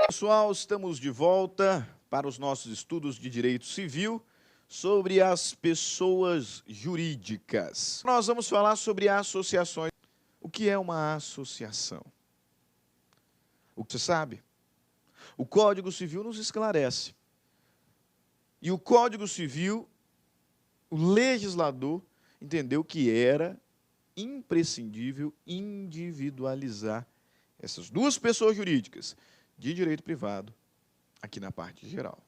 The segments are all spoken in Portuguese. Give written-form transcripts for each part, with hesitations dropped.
Pessoal, estamos de volta para os nossos estudos de direito civil sobre as pessoas jurídicas. Nós vamos falar sobre associações. O que é uma associação? O que você sabe? O Código Civil nos esclarece. E o Código Civil, o legislador, entendeu que era imprescindível individualizar essas duas pessoas jurídicas de direito privado aqui na parte geral.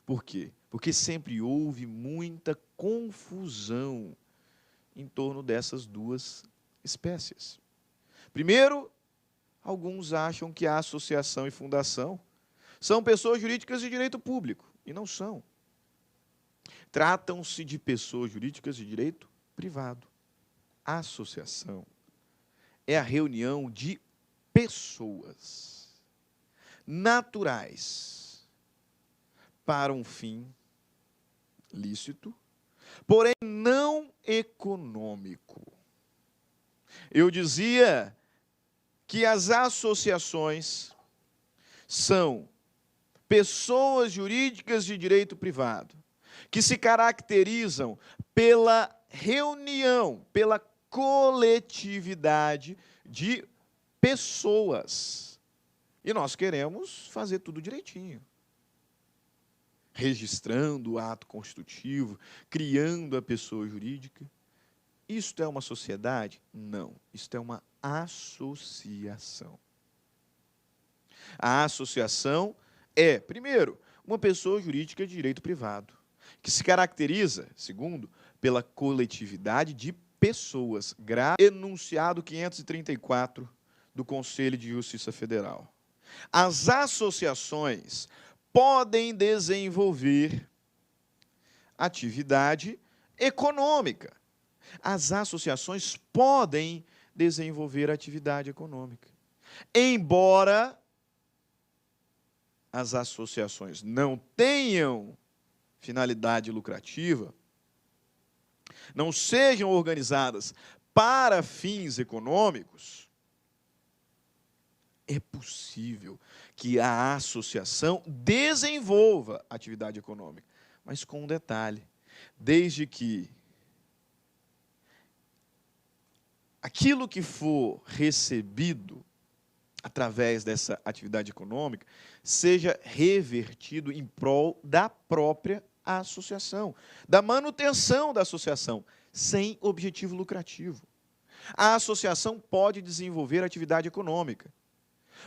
Por quê? Porque sempre houve muita confusão em torno dessas duas espécies. Primeiro, alguns acham que a associação e fundação são pessoas jurídicas de direito público, e não são. Tratam-se de pessoas jurídicas de direito privado. A associação é a reunião de pessoas naturais para um fim lícito, porém não econômico. Eu dizia que as associações são pessoas jurídicas de direito privado que se caracterizam pela reunião, pela coletividade de pessoas. E nós queremos fazer tudo direitinho. Registrando o ato constitutivo, criando a pessoa jurídica. Isto é uma sociedade? Não. Isto é uma associação. A associação é, primeiro, uma pessoa jurídica de direito privado, que se caracteriza, segundo, pela coletividade de pessoas, enunciado 534 do Conselho de Justiça Federal. As associações podem desenvolver atividade econômica. As associações podem desenvolver atividade econômica. Embora as associações não tenham finalidade lucrativa, não sejam organizadas para fins econômicos, é possível que a associação desenvolva atividade econômica, mas com um detalhe, desde que aquilo que for recebido através dessa atividade econômica seja revertido em prol da própria associação, da manutenção da associação, sem objetivo lucrativo. A associação pode desenvolver atividade econômica.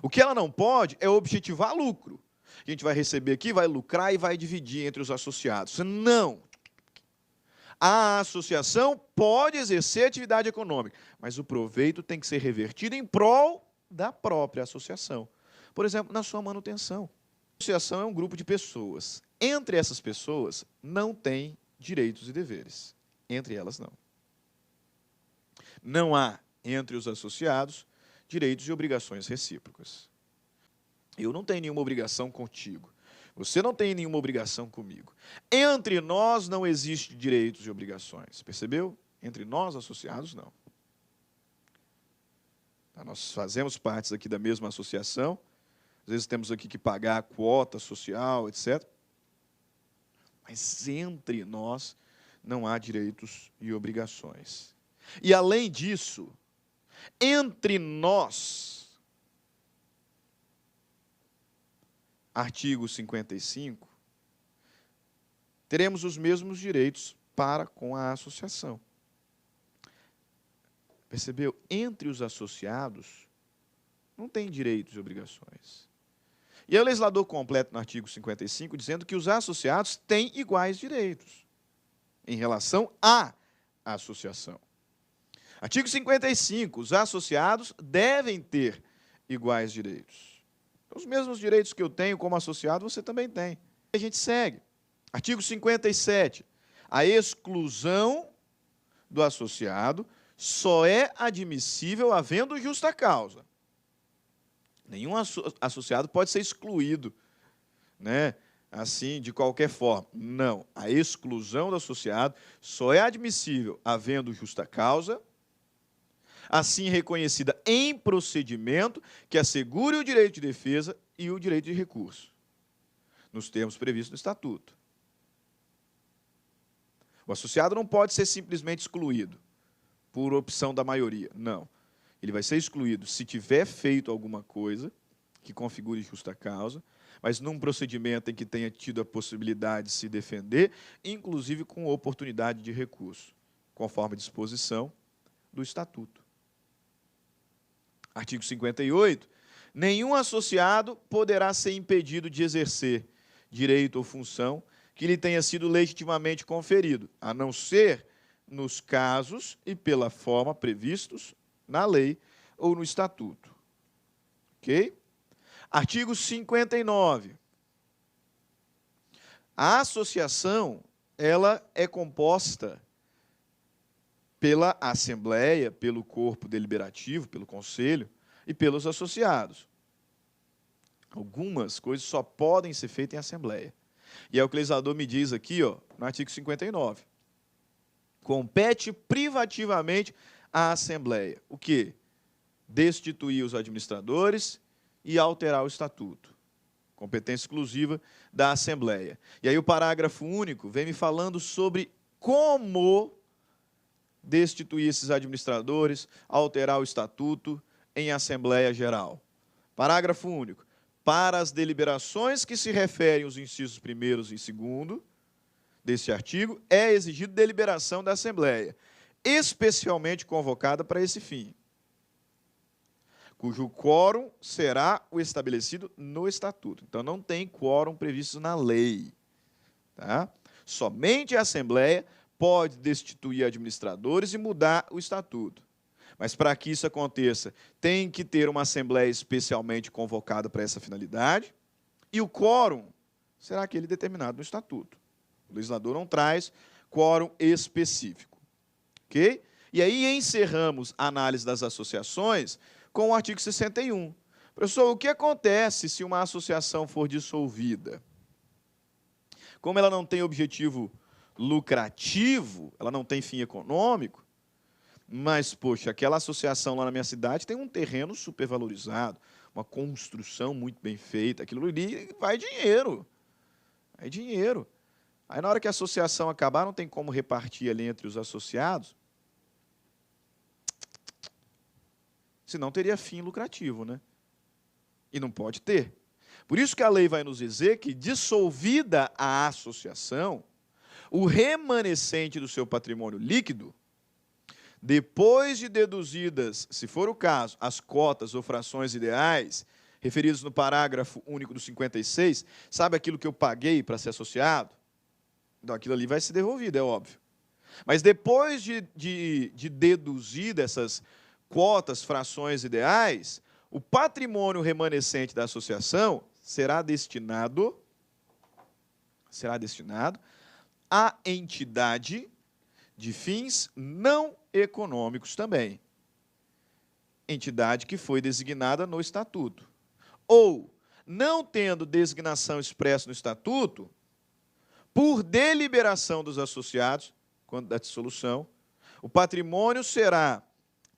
O que ela não pode é objetivar lucro. A gente vai receber aqui, vai lucrar e vai dividir entre os associados. Não. A associação pode exercer atividade econômica, mas o proveito tem que ser revertido em prol da própria associação. Por exemplo, na sua manutenção. A associação é um grupo de pessoas. Entre essas pessoas, não tem direitos e deveres. Entre elas, não. Não há, entre os associados, direitos e obrigações recíprocas. Eu não tenho nenhuma obrigação contigo. Você não tem nenhuma obrigação comigo. Entre nós não existe direitos e obrigações. Percebeu? Entre nós, associados, não. Nós fazemos parte aqui da mesma associação. Às vezes temos aqui que pagar a quota social, etc. Mas entre nós não há direitos e obrigações. E, além disso, entre nós, artigo 55, teremos os mesmos direitos para com a associação. Percebeu? Entre os associados, não tem direitos e obrigações. E aí o legislador completa no artigo 55, dizendo que os associados têm iguais direitos em relação à associação. Artigo 55, os associados devem ter iguais direitos. Os mesmos direitos que eu tenho como associado, você também tem. A gente segue. Artigo 57, a exclusão do associado só é admissível havendo justa causa. Nenhum associado pode ser excluído, né, assim, de qualquer forma. Não. A exclusão do associado só é admissível havendo justa causa, assim reconhecida em procedimento que assegure o direito de defesa e o direito de recurso, nos termos previstos no Estatuto. O associado não pode ser simplesmente excluído por opção da maioria, não. Ele vai ser excluído se tiver feito alguma coisa que configure justa causa, mas num procedimento em que tenha tido a possibilidade de se defender, inclusive com oportunidade de recurso, conforme a disposição do Estatuto. Artigo 58. Nenhum associado poderá ser impedido de exercer direito ou função que lhe tenha sido legitimamente conferido, a não ser nos casos e pela forma previstos na lei ou no Estatuto. Ok? Artigo 59. A associação, ela é composta pela Assembleia, pelo corpo deliberativo, pelo Conselho e pelos associados. Algumas coisas só podem ser feitas em Assembleia. E é o que o legislador me diz aqui, ó, no artigo 59. Compete privativamente à Assembleia. O quê? Destituir os administradores e alterar o Estatuto. Competência exclusiva da Assembleia. E aí o parágrafo único vem me falando sobre como destituir esses administradores, alterar o Estatuto em Assembleia Geral. Parágrafo único. Para as deliberações que se referem aos incisos 1º e 2º deste artigo, é exigido deliberação da Assembleia, especialmente convocada para esse fim, cujo quórum será o estabelecido no Estatuto. Então, não tem quórum previsto na lei. Tá? Somente a Assembleia pode destituir administradores e mudar o Estatuto. Mas, para que isso aconteça, tem que ter uma Assembleia especialmente convocada para essa finalidade, e o quórum será aquele determinado no Estatuto. O legislador não traz quórum específico. Ok? E aí encerramos a análise das associações com o artigo 61. Professor, o que acontece se uma associação for dissolvida? Como ela não tem objetivo lucrativo, ela não tem fim econômico, mas, poxa, aquela associação lá na minha cidade tem um terreno supervalorizado, uma construção muito bem feita, aquilo ali vai dinheiro. Vai dinheiro. Aí, na hora que a associação acabar, não tem como repartir ali entre os associados, senão teria fim lucrativo, né? E não pode ter. Por isso que a lei vai nos dizer que, dissolvida a associação, o remanescente do seu patrimônio líquido, depois de deduzidas, se for o caso, as cotas ou frações ideais, referidas no parágrafo único do 56, sabe aquilo que eu paguei para ser associado? Então, aquilo ali vai ser devolvido, é óbvio. Mas depois de deduzir essas cotas, frações ideais, o patrimônio remanescente da associação será destinado à entidade de fins não econômicos também. Entidade que foi designada no Estatuto. Ou, não tendo designação expressa no Estatuto, por deliberação dos associados, quando da dissolução, o patrimônio será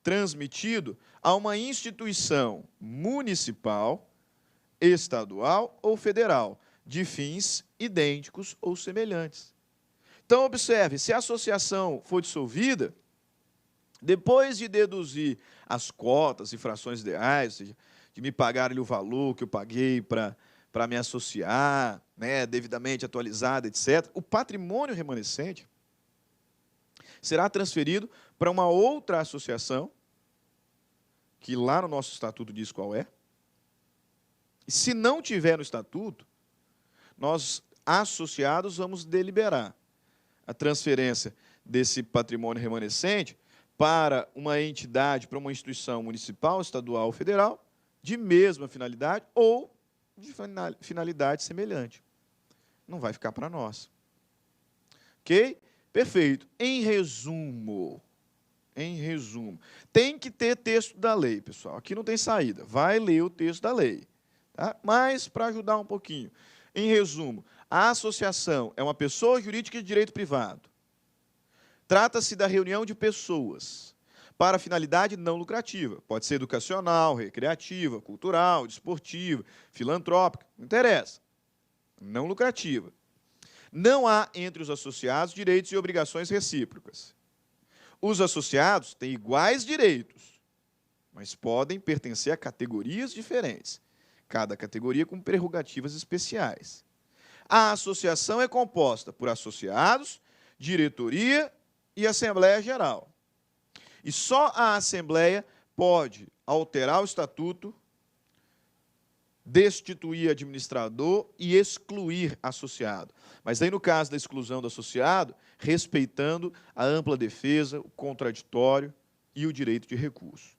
transmitido a uma instituição municipal, estadual ou federal, de fins idênticos ou semelhantes. Então, observe, se a associação for dissolvida, depois de deduzir as cotas e frações ideais, ou seja, de me pagar o valor que eu paguei para me associar, né, devidamente atualizado, etc., o patrimônio remanescente será transferido para uma outra associação, que lá no nosso Estatuto diz qual é. E se não tiver no Estatuto, nós, associados, vamos deliberar a transferência desse patrimônio remanescente para uma entidade, para uma instituição municipal, estadual ou federal, de mesma finalidade ou de finalidade semelhante. Não vai ficar para nós. Ok? Perfeito. Em resumo, tem que ter texto da lei, pessoal. Aqui não tem saída. Vai ler o texto da lei. Tá? Mas, para ajudar um pouquinho, em resumo, a associação é uma pessoa jurídica de direito privado. Trata-se da reunião de pessoas para finalidade não lucrativa. Pode ser educacional, recreativa, cultural, desportiva, filantrópica, não interessa. Não lucrativa. Não há entre os associados direitos e obrigações recíprocas. Os associados têm iguais direitos, mas podem pertencer a categorias diferentes, cada categoria com prerrogativas especiais. A associação é composta por associados, diretoria e Assembleia Geral. E só a Assembleia pode alterar o estatuto, destituir administrador e excluir associado. Mas aí, no caso da exclusão do associado, respeitando a ampla defesa, o contraditório e o direito de recurso.